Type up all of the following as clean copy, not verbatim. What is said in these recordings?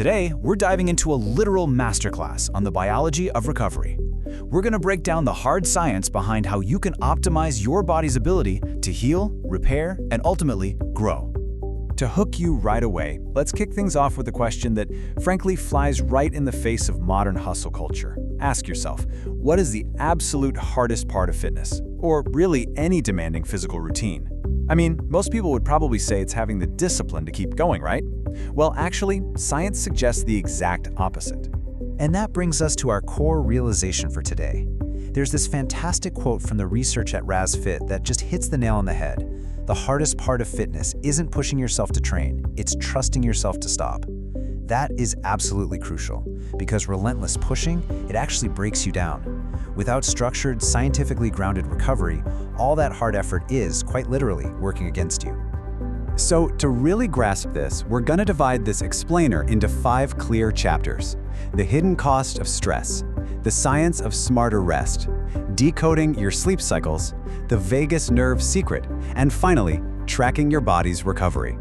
Today, we're diving into a literal masterclass on the biology of recovery. We're going to break down the hard science behind how you can optimize your body's ability to heal, repair, and ultimately grow. To hook you right away, let's kick things off with a question that, frankly, flies right in the face of modern hustle culture. Ask yourself, what is the absolute hardest part of fitness? Or really any demanding physical routine? I mean, most people would probably say it's having the discipline to keep going, right? Well, actually, science suggests the exact opposite. And that brings us to our core realization for today. There's this fantastic quote from the research at RazFit that just hits the nail on the head. The hardest part of fitness isn't pushing yourself to train, it's trusting yourself to stop. That is absolutely crucial, because relentless pushing, it actually breaks you down. Without structured, scientifically grounded recovery, all that hard effort is, quite literally, working against you. So, to really grasp this, we're gonna divide this explainer into 5 clear chapters. The hidden cost of stress, the science of smarter rest, decoding your sleep cycles, the vagus nerve secret, and finally, tracking your body's recovery.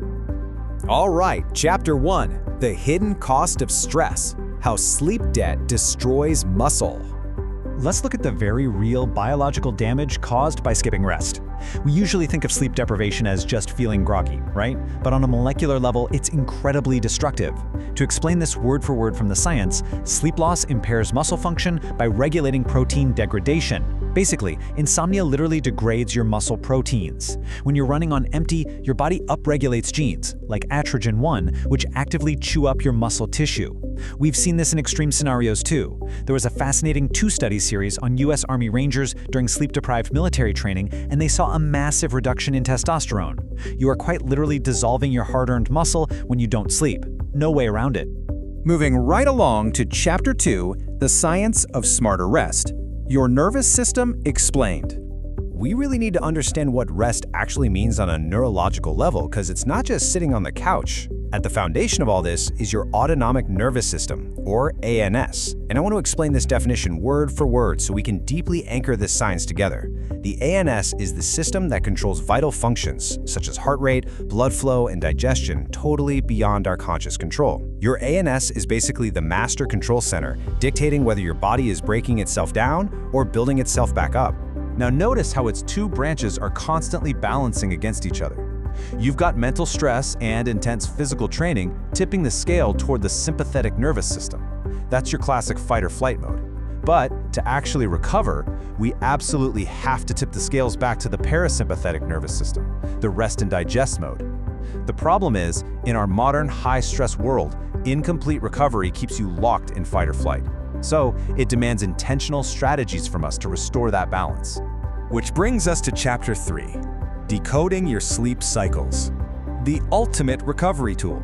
All right, Chapter 1, the hidden cost of stress, how sleep debt destroys muscle. Let's look at the very real biological damage caused by skipping rest. We usually think of sleep deprivation as just feeling groggy, right? But on a molecular level, it's incredibly destructive. To explain this word for word from the science, sleep loss impairs muscle function by regulating protein degradation. Basically, insomnia literally degrades your muscle proteins. When you're running on empty, your body upregulates genes, like atrogen-1, which actively chew up your muscle tissue. We've seen this in extreme scenarios too. There was a fascinating 2-study series on US Army Rangers during sleep-deprived military training, and they saw a massive reduction in testosterone. You are quite literally dissolving your hard-earned muscle when you don't sleep. No way around it. Moving right along to Chapter 2, the science of smarter rest. Your nervous system explained. We really need to understand what rest actually means on a neurological level, because it's not just sitting on the couch. At the foundation of all this is your autonomic nervous system, or ANS. And I want to explain this definition word for word so we can deeply anchor this science together. The ANS is the system that controls vital functions, such as heart rate, blood flow, and digestion, totally beyond our conscious control. Your ANS is basically the master control center, dictating whether your body is breaking itself down or building itself back up. Now notice how its 2 branches are constantly balancing against each other. You've got mental stress and intense physical training tipping the scale toward the sympathetic nervous system. That's your classic fight or flight mode. But to actually recover, we absolutely have to tip the scales back to the parasympathetic nervous system, the rest and digest mode. The problem is, in our modern high-stress world, incomplete recovery keeps you locked in fight or flight. So it demands intentional strategies from us to restore that balance. Which brings us to Chapter 3, decoding your sleep cycles, the ultimate recovery tool.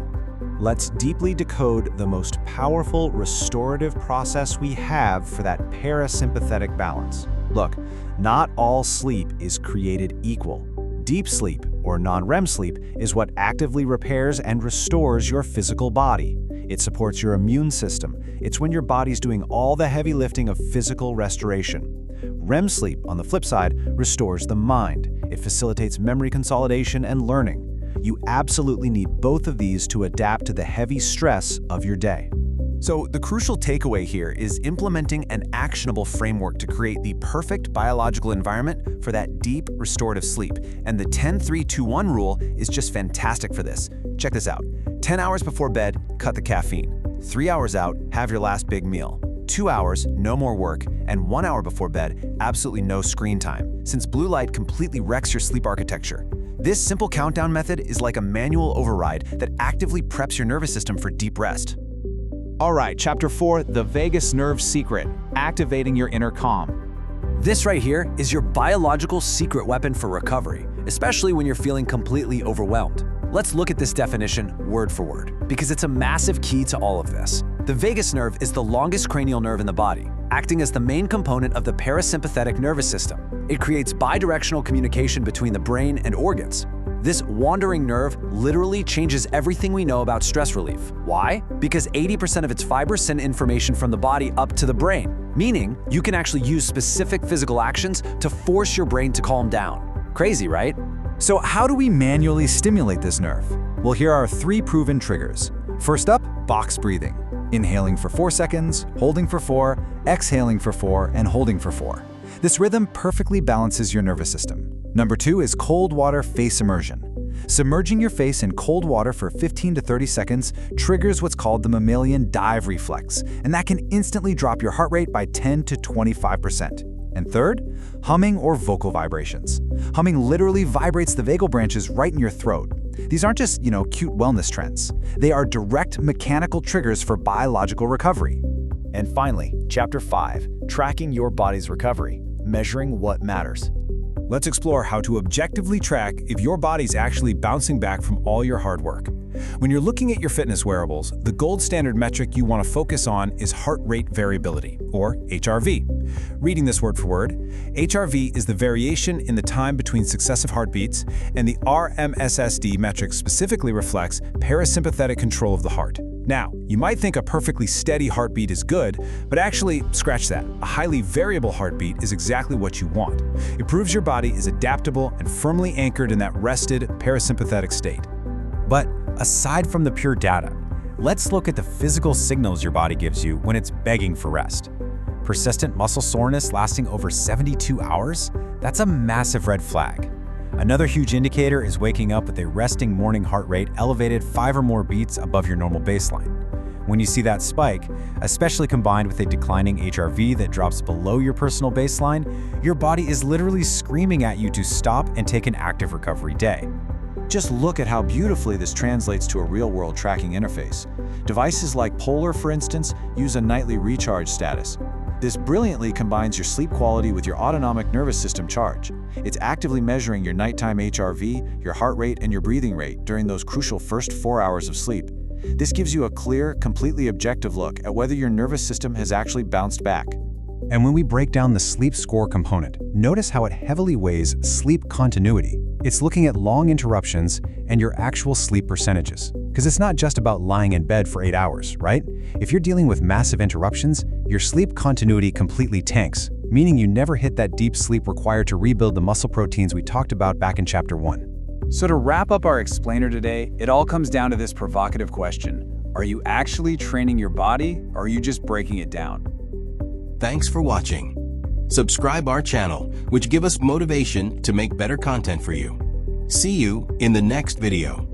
Let's deeply decode the most powerful restorative process we have for that parasympathetic balance. Look, not all sleep is created equal. Deep sleep, or non-REM sleep, is what actively repairs and restores your physical body. It supports your immune system. It's when your body's doing all the heavy lifting of physical restoration. REM sleep, on the flip side, restores the mind. It facilitates memory consolidation and learning. You absolutely need both of these to adapt to the heavy stress of your day. So the crucial takeaway here is implementing an actionable framework to create the perfect biological environment for that deep restorative sleep. And the 10-3-2-1 rule is just fantastic for this. Check this out. 10 hours before bed, cut the caffeine. 3 hours out, have your last big meal. 2 hours, no more work, and 1 hour before bed, absolutely no screen time, since blue light completely wrecks your sleep architecture. This simple countdown method is like a manual override that actively preps your nervous system for deep rest. All right, Chapter 4, the vagus nerve secret, activating your inner calm. This right here is your biological secret weapon for recovery, especially when you're feeling completely overwhelmed. Let's look at this definition word for word, because it's a massive key to all of this. The vagus nerve is the longest cranial nerve in the body, acting as the main component of the parasympathetic nervous system. It creates bidirectional communication between the brain and organs. This wandering nerve literally changes everything we know about stress relief. Why? Because 80% of its fibers send information from the body up to the brain, meaning you can actually use specific physical actions to force your brain to calm down. Crazy, right? So how do we manually stimulate this nerve? Well, here are 3 proven triggers. First up, box breathing, inhaling for 4 seconds, holding for 4, exhaling for 4, and holding for 4. This rhythm perfectly balances your nervous system. Number 2 is cold water face immersion. Submerging your face in cold water for 15 to 30 seconds triggers what's called the mammalian dive reflex, and that can instantly drop your heart rate by 10 to 25%. And third, humming or vocal vibrations. Humming literally vibrates the vagal branches right in your throat. These aren't just, cute wellness trends. They are direct mechanical triggers for biological recovery. And finally, Chapter 5, Tracking Your Body's Recovery, Measuring What Matters. Let's explore how to objectively track if your body's actually bouncing back from all your hard work. When you're looking at your fitness wearables, the gold standard metric you want to focus on is heart rate variability, or HRV. Reading this word for word, HRV is the variation in the time between successive heartbeats, and the RMSSD metric specifically reflects parasympathetic control of the heart. Now, you might think a perfectly steady heartbeat is good, but actually, scratch that. A highly variable heartbeat is exactly what you want. It proves your body is adaptable and firmly anchored in that rested, parasympathetic state. But aside from the pure data, let's look at the physical signals your body gives you when it's begging for rest. Persistent muscle soreness lasting over 72 hours? That's a massive red flag. Another huge indicator is waking up with a resting morning heart rate elevated 5 or more beats above your normal baseline. When you see that spike, especially combined with a declining HRV that drops below your personal baseline, your body is literally screaming at you to stop and take an active recovery day. Just look at how beautifully this translates to a real-world tracking interface. Devices like Polar, for instance, use a nightly recharge status. This brilliantly combines your sleep quality with your autonomic nervous system charge. It's actively measuring your nighttime HRV, your heart rate, and your breathing rate during those crucial first 4 hours of sleep. This gives you a clear, completely objective look at whether your nervous system has actually bounced back. And when we break down the sleep score component, notice how it heavily weighs sleep continuity. It's looking at long interruptions and your actual sleep percentages. Because it's not just about lying in bed for 8 hours, right? If you're dealing with massive interruptions, your sleep continuity completely tanks, meaning you never hit that deep sleep required to rebuild the muscle proteins we talked about back in Chapter 1. So to wrap up our explainer today, it all comes down to this provocative question. Are you actually training your body, or are you just breaking it down? Thanks for watching. Subscribe our channel, which give us motivation to make better content for you. See you in the next video.